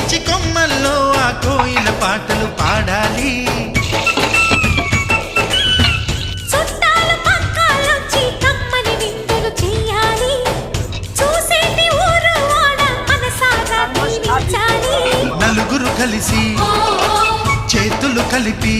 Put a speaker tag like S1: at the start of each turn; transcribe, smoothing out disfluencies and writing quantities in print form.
S1: పిచ్చి కొమ్మల్లో ఆ కోయిల పాటలు పాడాలి.
S2: చుట్టాల పక్కాలొచ్చి కమ్మని విందులు చెయ్యాలి. చూసేటి ఊరు వాడ మనసారా దీవించాలి.
S1: నలుగురు కలిసి చేతులు కలిపి